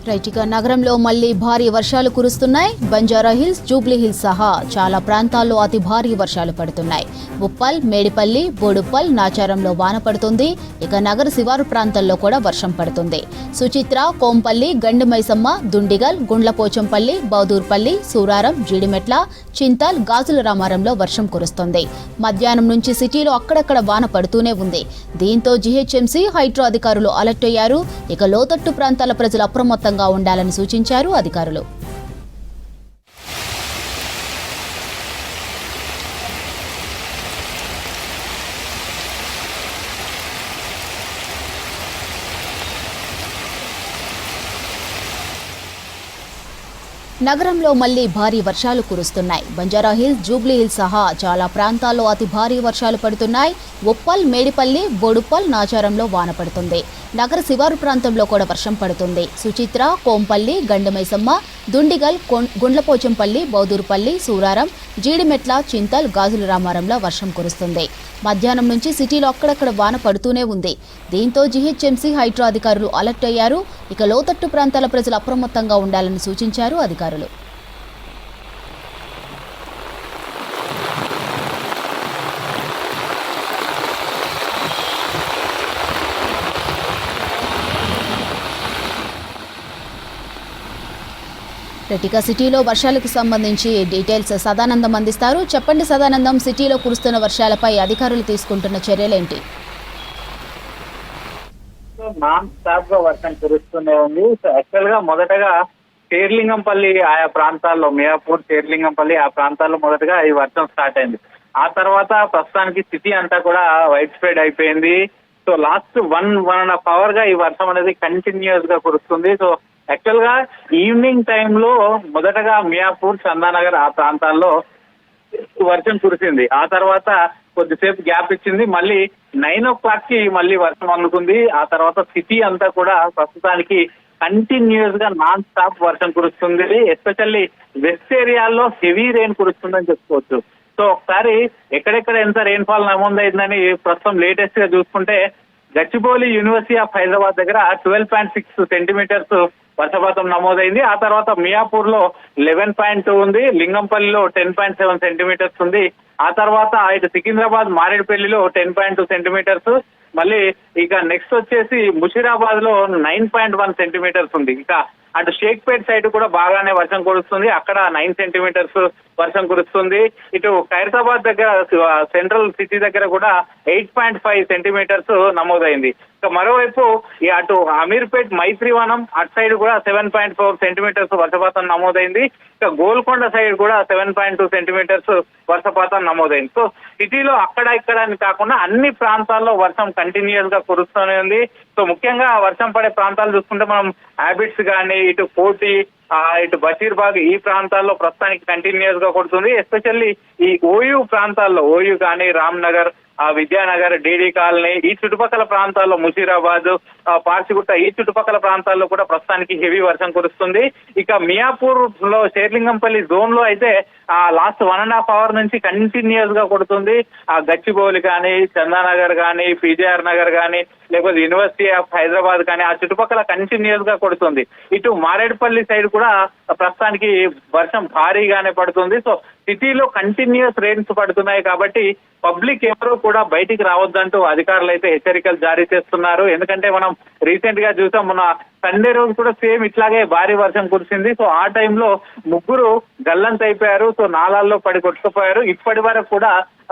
Right, ఇక నగరంలో మళ్లీ భారీ వర్షాలు కురుస్తున్నాయి. బంజారా హిల్స్, జూబ్లీ హిల్స్ సహా చాలా ప్రాంతాల్లో అతి భారీ వర్షాలు పడుతున్నాయి. ఉప్పల్, మేడిపల్లి, బోడుప్పల్, నాచారంలో వాన పడుతుంది. ఇక నగర శివారు ప్రాంతాల్లో కూడా వర్షం పడుతుంది. సుచిత్ర, కోంపల్లి, గండిమైసమ్మ, దుండిగల్, గుండ్లపోచంపల్లి, బౌదూర్పల్లి, సూరారం, జీడిమెట్ల, చింతల్, గాజుల రామారంలో వర్షం కురుస్తుంది. మధ్యాహ్నం నుంచి సిటీలో అక్కడక్కడ వాన పడుతూనే ఉంది. దీంతో జీహెచ్ఎంసీ, హైడ్రో అధికారులు అలర్ట్ అయ్యారు. ఇక లోతట్టు ప్రాంతాల ప్రజలు అప్రమత్తంగా ఉండాలని సూచించారు అధికారులు. నగరంలో మళ్లీ భారీ వర్షాలు కురుస్తున్నాయి. బంజారా హిల్స్, జూబ్లీ హిల్స్ సహా చాలా ప్రాంతాల్లో అతి భారీ వర్షాలు పడుతున్నాయి. ఉప్పల్, మేడిపల్లి, బోడుప్పల్, నాచారంలో వాన పడుతుంది. నగర శివారు ప్రాంతంలో కూడా వర్షం పడుతుంది. సుచిత్ర, కోంపల్లి, గండిమైసమ్మ, దుండిగల్, గుండ్లపోచంపల్లి, బౌదూర్పల్లి, సూరారం, జీడిమెట్ల, చింతల్, గాజుల రామారంలో వర్షం కురుస్తుంది. మధ్యాహ్నం నుంచి సిటీలో అక్కడక్కడ వాన పడుతూనే ఉంది. దీంతో జీహెచ్ఎంసీ, హైడ్రో అధికారులు అలర్ట్ అయ్యారు. ఇక లోతట్టు ప్రాంతాల ప్రజలు అప్రమత్తంగా ఉండాలని సూచించారు అధికారులు. ఇక సిటీలో వర్షాలకు సంబంధించి డీటెయిల్స్ సదానందం అందిస్తారు. చెప్పండి సదానందం, సిటీలో కురుస్తున్న వర్షాలపై అధికారులు తీసుకుంటున్న చర్యలేంటి? నాన్ స్టాప్ గా వర్షం కురుస్తూనే ఉంది. యాక్చువల్ గా మొదటగా శేర్లింగంపల్లి ఆయా ప్రాంతాల్లో, మియాపూర్, శేర్లింగంపల్లి ఆ ప్రాంతాల్లో మొదటగా ఈ వర్షం స్టార్ట్ అయింది. ఆ తర్వాత ప్రస్తుతానికి సిటీ అంతా కూడా వైడ్ స్ప్రెడ్ అయిపోయింది. సో లాస్ట్ 1.5 అవర్ గా ఈ వర్షం అనేది కంటిన్యూస్ గా కురుస్తుంది. సో యాక్చువల్ గా ఈవినింగ్ టైంలో మొదటగా మియాపూర్, చందానగర్ ఆ ప్రాంతాల్లో వర్షం కురిసింది. ఆ తర్వాత కొద్దిసేపు గ్యాప్ ఇచ్చింది. మళ్ళీ 9 o'clock కి మళ్ళీ వర్షం అందుకుంది. ఆ తర్వాత సిటీ అంతా కూడా ప్రస్తుతానికి కంటిన్యూస్ గా నాన్ స్టాప్ వర్షం కురుస్తుంది. ఎస్పెషల్లీ వెస్ట్ ఏరియాల్లో హెవీ రెయిన్ కురుస్తుందని చెప్పుకోవచ్చు. సో ఒకసారి ఎక్కడెక్కడ ఎంత రెయిన్ ఫాల్ నమోదైందని ప్రస్తుతం లేటెస్ట్ గా చూసుకుంటే గచ్చిబౌలి, యూనివర్సిటీ ఆఫ్ హైదరాబాద్ దగ్గర 12.6 సెంటీమీటర్స్ వర్షపాతం నమోదైంది. ఆ తర్వాత మియాపూర్ లో 11.2 ఉంది, లింగంపల్లిలో 10.7 సెంటీమీటర్స్ ఉంది. ఆ తర్వాత ఇటు సికింద్రాబాద్, మారేడుపల్లిలో 10.2 సెంటీమీటర్స్. మళ్ళీ ఇక నెక్స్ట్ వచ్చేసి ముషీరాబాద్ లో 9.1 సెంటీమీటర్స్ ఉంది. ఇక అటు షేక్పేట్ సైడ్ కూడా బాగానే వర్షం కురుస్తుంది, అక్కడ 9 సెంటీమీటర్స్ వర్షం కురుస్తుంది. ఇటు ఖైరతాబాద్ దగ్గర, సెంట్రల్ సిటీ దగ్గర కూడా 8.5 సెంటీమీటర్స్ నమోదైంది. ఇక మరోవైపు అటు అమీర్పేట్, మైత్రివనం అటు సైడ్ కూడా 7.4 సెంటీమీటర్స్ వర్షపాతం నమోదైంది. ఇక గోల్కొండ సైడ్ కూడా 7.2 సెంటీమీటర్స్ వర్షపాతం నమోదైంది. సో సిటీలో అక్కడ ఇక్కడ అని కాకుండా అన్ని ప్రాంతాల్లో వర్షం కంటిన్యూస్ గా కురుస్తూనే ఉంది. సో ముఖ్యంగా వర్షం పడే ప్రాంతాలు చూసుకుంటే మనం హ్యాబిట్స్ కానీ, ఇటు కోటి, ఇటు బషీర్బాగ్ ఈ ప్రాంతాల్లో ప్రస్తుతానికి కంటిన్యూస్ గా కొడుతుంది. ఎస్పెషల్లీ ఈ ఓయూ ప్రాంతాల్లో, ఓయూ కానీ, రామ్ నగర్, విద్యానగర్, డీడీ కాలనీ ఈ చుట్టుపక్కల ప్రాంతాల్లో, ముషీరాబాద్, పార్సిగుట్ట ఈ చుట్టుపక్కల ప్రాంతాల్లో కూడా ప్రస్తుతానికి హెవీ వర్షం కురుస్తుంది. ఇక మియాపూర్ లో శేర్లింగంపల్లి జోన్ లో అయితే లాస్ట్ 1.5 అవర్ నుంచి కంటిన్యూస్ గా కొడుతుంది. గచ్చిబౌలి కానీ, చందానగర్ కానీ, పీజేఆర్ నగర్ కానీ, లేకపోతే యూనివర్సిటీ ఆఫ్ హైదరాబాద్ కానీ ఆ చుట్టుపక్కల కంటిన్యూస్ గా కొడుతుంది. ఇటు మారేడుపల్లి సైడ్ కూడా ప్రస్తుతానికి వర్షం భారీగానే పడుతుంది. సో సిటీలో కంటిన్యూస్ రెయిన్స్ పడుతున్నాయి కాబట్టి పబ్లిక్ ఎవరు కూడా బయటికి రావద్దంటూ అధికారులు అయితే హెచ్చరికలు జారీ చేస్తున్నారు. ఎందుకంటే మనం రీసెంట్ గా చూసాం, మన సండే రోజు కూడా సేమ్ ఇట్లాగే భారీ వర్షం కురిసింది. సో ఆ టైంలో 3 గల్లంతైపోయారు. సో నాలాల్లో పడి కొట్టుకుపోయారు. ఇప్పటి వరకు కూడా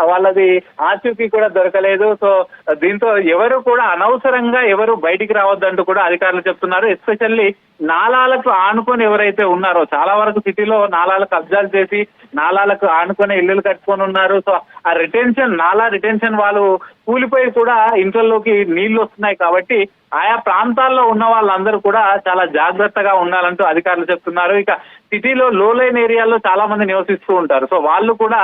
వాళ్ళది ఆచూకీ కూడా దొరకలేదు. సో దీంతో ఎవరు కూడా అనవసరంగా ఎవరు బయటికి రావద్దంటూ కూడా అధికారులు చెప్తున్నారు. ఎస్పెషల్లీ నాలాలకు ఆనుకొని ఎవరైతే ఉన్నారో, చాలా వరకు సిటీలో నాలాలకు కబ్జాలు చేసి నాలాలకు ఆనుకొని ఇల్లులు కట్టుకొని ఉన్నారు. సో ఆ రిటెన్షన్, నాలా రిటెన్షన్ వాళ్ళు కూలిపోయి కూడా ఇంట్లోకి నీళ్లు వస్తున్నాయి. కాబట్టి ఆయా ప్రాంతాల్లో ఉన్న వాళ్ళందరూ కూడా చాలా జాగ్రత్తగా ఉండాలంటూ అధికారులు చెప్తున్నారు. ఇక సిటీలో లో లైన్ ఏరియాల్లో చాలా మంది నివసిస్తూ ఉంటారు. సో వాళ్ళు కూడా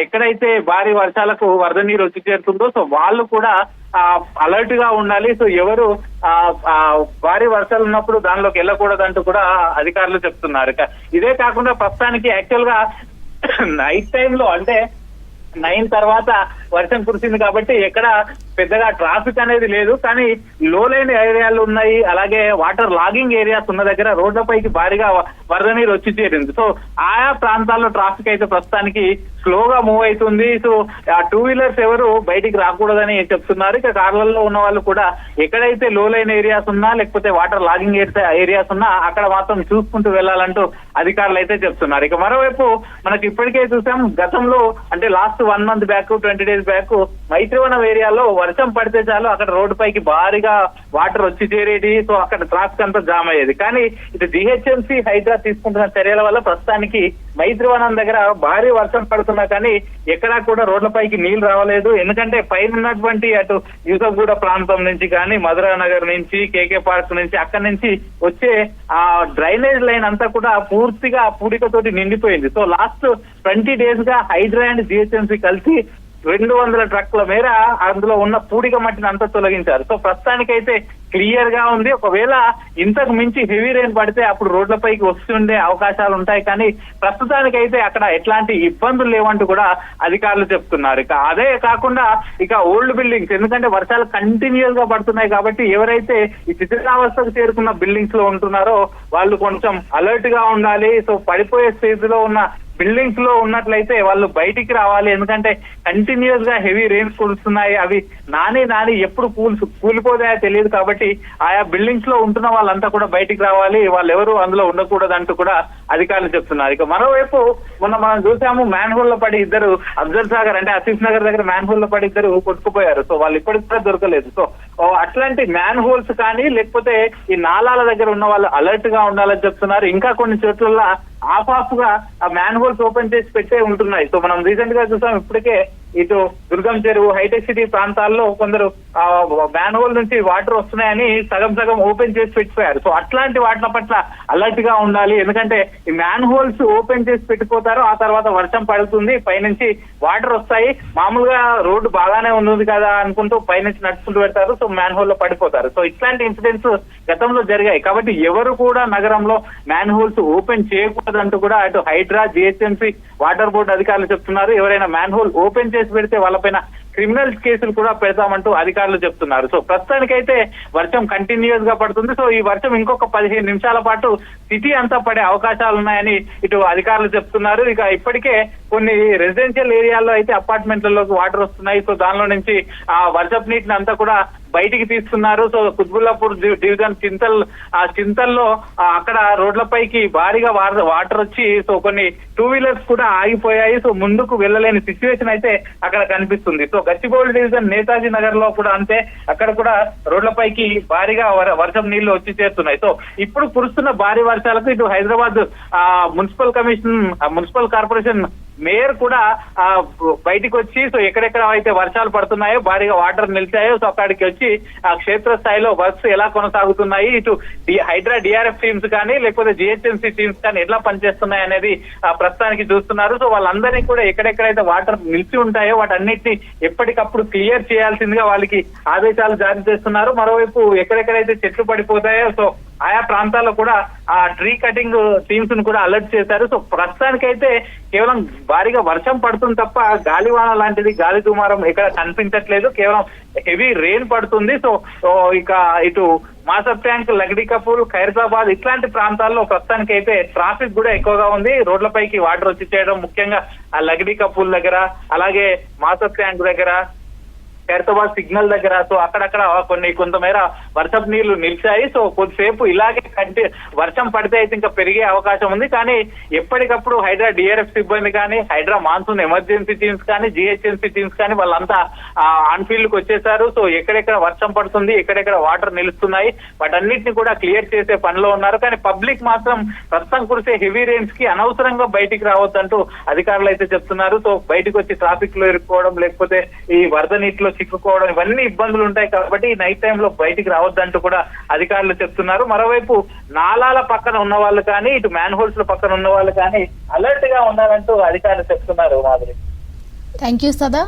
ఎక్కడైతే భారీ వర్షాలకు వరద నీరు వచ్చి చేరుతుందో సో వాళ్ళు కూడా అలర్ట్ గా ఉండాలి. సో ఎవరు భారీ వర్షాలు ఉన్నప్పుడు దానిలోకి వెళ్ళకూడదంటూ కూడా అధికారులు చెప్తున్నారు. ఇదే కాకుండా ప్రస్తుతానికి యాక్చువల్ గా నైట్ టైంలో అంటే 9 తర్వాత వర్షం కురిసింది కాబట్టి ఎక్కడ పెద్దగా ట్రాఫిక్ అనేది లేదు. కానీ లో లైన్ ఏరియాలు ఉన్నాయి, అలాగే వాటర్ లాగింగ్ ఏరియాస్ ఉన్న దగ్గర రోడ్లపైకి భారీగా వరద నీరు వచ్చి చేరింది. సో ఆయా ప్రాంతాల్లో ట్రాఫిక్ అయితే ప్రస్తుతానికి స్లోగా మూవ్ అవుతుంది. సో ఆ 2 వీలర్స్ ఎవరు బయటికి రాకూడదని చెప్తున్నారు. ఇక కార్లలో ఉన్న వాళ్ళు కూడా ఎక్కడైతే లో లైన్ ఏరియాస్ ఉన్నా లేకపోతే వాటర్ లాగింగ్ ఏరియాస్ ఉన్నా అక్కడ మాత్రం చూసుకుంటూ వెళ్ళాలంటూ అధికారులు అయితే చెప్తున్నారు. ఇక మరోవైపు మనకి ఇప్పటికే చూసాం, గతంలో అంటే last 1 month back 20 days back Maitrivanam ఏరియాలో వర్షం పడితే చాలు అక్కడ రోడ్డు పైకి భారీగా వాటర్ వచ్చి చేరేది. సో అక్కడ ట్రాఫిక్ అంతా జామ్ అయ్యేది. కానీ ఇటు జిహెచ్ఎంసీ హైడ్రా తీసుకుంటున్న చర్యల వల్ల ప్రస్తుతానికి మైత్రివనం దగ్గర భారీ వర్షం పడుతున్నా కానీ ఎక్కడా కూడా రోడ్లపైకి నీళ్లు రావలేదు. ఎందుకంటే పైన ఉన్నటువంటి అటు యూసఫ్గూడ ప్రాంతం నుంచి కానీ మధురా నగర్ నుంచి కేకే పార్క్ నుంచి అక్కడి నుంచి వచ్చే ఆ డ్రైనేజ్ లైన్ అంతా కూడా పూర్తిగా పూడికతోటి నిండిపోయింది. సో లాస్ట్ 20 డేస్ గా హైడ్రా అండ్ జిహెచ్ఎంసీ కలిసి 200 ట్రక్ల మేర అందులో ఉన్న పూడిక మట్టిని అంతా తొలగించారు. సో ప్రస్తుతానికైతే క్లియర్ గా ఉంది. ఒకవేళ ఇంతకు మించి హెవీ రెయిన్ పడితే అప్పుడు రోడ్లపైకి వస్తుండే అవకాశాలు ఉంటాయి. కానీ ప్రస్తుతానికైతే అక్కడ ఎట్లాంటి ఇబ్బందులు లేవంటూ కూడా అధికారులు చెప్తున్నారు. ఇక అదే కాకుండా ఇక ఓల్డ్ బిల్డింగ్స్, ఎందుకంటే వర్షాలు కంటిన్యూస్ గా పడుతున్నాయి కాబట్టి ఎవరైతే ఈ శిథిలావస్థకు చేరుకున్న బిల్డింగ్స్ లో ఉంటున్నారో వాళ్ళు కొంచెం అలర్ట్ గా ఉండాలి. సో పడిపోయే స్టేజ్ లో ఉన్న బిల్డింగ్స్ లో ఉన్నట్లయితే వాళ్ళు బయటికి రావాలి. ఎందుకంటే కంటిన్యూస్ గా హెవీ రెయిన్స్ కురుస్తున్నాయి. అవి నాని ఎప్పుడు కూలిపోతాయో తెలియదు కాబట్టి ఆయా బిల్డింగ్స్ లో ఉంటున్న వాళ్ళంతా కూడా బయటికి రావాలి. వాళ్ళు ఎవరు అందులో ఉండకూడదంటూ కూడా అధికారులు చెప్తున్నారు. ఇక మరోవైపు మొన్న మనం చూసాము, మ్యాన్ హోల్ లో పడి ఇద్దరు అఫ్జల్ సాగర్ అంటే ఆసిఫ్ నగర్ దగ్గర మ్యాన్ హోల్ లో పడి ఇద్దరు కొట్టుకుపోయారు. సో వాళ్ళు ఇప్పటికి కూడా దొరకలేదు. సో అట్లాంటి మ్యాన్ హోల్స్ కానీ లేకపోతే ఈ నాలాల దగ్గర ఉన్న వాళ్ళు అలర్ట్ గా ఉండాలని చెప్తున్నారు. ఇంకా కొన్ని చోట్ల ఆఫ్ గా ఆ మ్యాన్ హోల్స్ ఓపెన్ చేసి పెట్టే ఉంటున్నాయి. సో మనం రీసెంట్ గా చూసాం, ఇప్పటికే ఇటు దుర్గం చెరువు, హైటెక్ సిటీ ప్రాంతాల్లో కొందరు మ్యాన్ హోల్ నుంచి వాటర్ వస్తున్నాయని సగం ఓపెన్ చేసి పెట్టిపోయారు. సో అట్లాంటి వాటి పట్ల అలర్ట్ గా ఉండాలి. ఎందుకంటే ఈ మ్యాన్ హోల్స్ ఓపెన్ చేసి పెట్టిపోతారు, ఆ తర్వాత వర్షం పడుతుంది, పైనుంచి వాటర్ వస్తాయి. మామూలుగా రోడ్డు బాగానే ఉంది కదా అనుకుంటూ పైనుంచి నడుచుకుంటూ పెడతారు. సో మ్యాన్ హోల్ లో పడిపోతారు. సో ఇట్లాంటి ఇన్సిడెంట్స్ గతంలో జరిగాయి. కాబట్టి ఎవరు కూడా నగరంలో మ్యాన్ హోల్స్ ఓపెన్ చేయకూడదంటూ కూడా అటు హైడ్రా, జిహెచ్ఎంసీ, వాటర్ బోర్డు అధికారులు చెప్తున్నారు. ఎవరైనా మ్యాన్ హోల్ ఓపెన్ చేసి పెడితే వాళ్ళపైన క్రిమినల్ కేసులు కూడా పెడతామంటూ అధికారులు చెప్తున్నారు. సో ప్రస్తుతానికైతే వర్షం కంటిన్యూస్ గా పడుతుంది. సో ఈ వర్షం ఇంకొక 15 నిమిషాల పాటు సిటీ అంతా పడే అవకాశాలు ఉన్నాయని ఇటు అధికారులు చెప్తున్నారు. ఇక ఇప్పటికే కొన్ని రెసిడెన్షియల్ ఏరియాల్లో అయితే అపార్ట్మెంట్లలోకి వాటర్ వస్తున్నాయి. సో దానిలో నుంచి ఆ వర్షపు నీటిని అంతా కూడా బయటికి తీస్తున్నారు. సో కుత్బుల్లాపూర్ డివిజన్ చింతల్లో అక్కడ రోడ్లపైకి భారీగా వాటర్ వచ్చి సో కొన్ని 2 వీలర్స్ కూడా ఆగిపోయాయి. సో ముందుకు వెళ్ళలేని సిచ్యువేషన్ అయితే అక్కడ కనిపిస్తుంది. సో గచ్చిబౌలి డివిజన్ నేతాజీ నగర్ లో కూడా అంతే, అక్కడ కూడా రోడ్లపైకి భారీగా వర్షం నీళ్లు వచ్చి చేరుతున్నాయి. సో ఇప్పుడు కురుస్తున్న భారీ వర్షాలకు ఇటు హైదరాబాద్ మున్సిపల్ కార్పొరేషన్ మేయర్ కూడా బయటికి వచ్చి సో ఎక్కడెక్కడ అయితే వర్షాలు పడుతున్నాయో భారీగా వాటర్ నిలిచాయో సో అక్కడికి వచ్చి ఆ క్షేత్ర స్థాయిలో వర్క్స్ ఎలా కొనసాగుతున్నాయి, ఇటు హైడ్రా డిఆర్ఎఫ్ టీమ్స్ కానీ లేకపోతే జిహెచ్ఎంసీ టీమ్స్ కానీ ఎట్లా పనిచేస్తున్నాయి అనేది ప్రస్తుతానికి చూస్తున్నారు. సో వాళ్ళందరినీ కూడా ఎక్కడెక్కడైతే వాటర్ నిలిచి ఉంటాయో వాటన్నిటిని ఎప్పటికప్పుడు క్లియర్ చేయాల్సిందిగా వాళ్ళకి ఆదేశాలు జారీ చేస్తున్నారు. మరోవైపు ఎక్కడెక్కడైతే చెట్లు పడిపోతాయో సో ఆయా ప్రాంతాల్లో కూడా ఆ ట్రీ కటింగ్ టీమ్స్ ను కూడా అలర్ట్ చేశారు. సో ప్రస్తుతానికైతే కేవలం భారీగా వర్షం పడుతుంది తప్ప గాలివాన లాంటిది, గాలి దుమారం ఎక్కడ కనిపించట్లేదు. కేవలం హెవీ రెయిన్ పడుతుంది. సో ఇక ఇటు మాసప్ ట్యాంక్, లగడి కపూర్, ఖైరతాబాద్ ఇట్లాంటి ప్రాంతాల్లో ప్రస్తుతానికి అయితే ట్రాఫిక్ కూడా ఎక్కువగా ఉంది. రోడ్లపైకి వాటర్ వచ్చి చేయడం ముఖ్యంగా ఆ లగడి కపూర్ దగ్గర, అలాగే మాసప్ ట్యాంక్ దగ్గర, ఖైరతాబాద్ సిగ్నల్ దగ్గర సో అక్కడక్కడ కొంతమేర వర్షపు నీళ్లు నిలిచాయి. సో కొద్దిసేపు ఇలాగే వర్షం పడితే అయితే ఇంకా పెరిగే అవకాశం ఉంది. కానీ ఎప్పటికప్పుడు హైడ్రా డిఆర్ఎఫ్ సిబ్బంది కానీ, హైడ్రా మాన్సూన్ ఎమర్జెన్సీ టీమ్స్ కానీ, జిహెచ్ఎంసీ టీమ్స్ కానీ వాళ్ళంతా ఆన్ ఫీల్డ్ కి వచ్చేసారు. సో ఎక్కడెక్కడ వర్షం పడుతుంది, ఎక్కడెక్కడ వాటర్ నిలుస్తున్నాయి వాటన్నిటిని కూడా క్లియర్ చేసే పనిలో ఉన్నారు. కానీ పబ్లిక్ మాత్రం ప్రస్తుతం కురిసే హెవీ రెయిన్స్ కి అనవసరంగా బయటికి రావద్దంటూ అధికారులు అయితే చెప్తున్నారు. సో బయటకు వచ్చి ట్రాఫిక్ లో ఇరుక్కోవడం లేకపోతే ఈ వరద నీటిలో చిక్కుకోవడం ఇవన్నీ ఇబ్బందులు ఉంటాయి. కాబట్టి నైట్ టైంలో బయటికి రావద్దంటూ కూడా అధికారులు చెప్తున్నారు. మరోవైపు నాలాల పక్కన ఉన్న వాళ్ళు కానీ, ఇటు మ్యాన్ హోల్స్ పక్కన ఉన్న వాళ్ళు కానీ అలర్ట్ గా ఉండాలంటూ అధికారులు చెప్తున్నారు. మాధురి, థ్యాంక్ యూ సదా.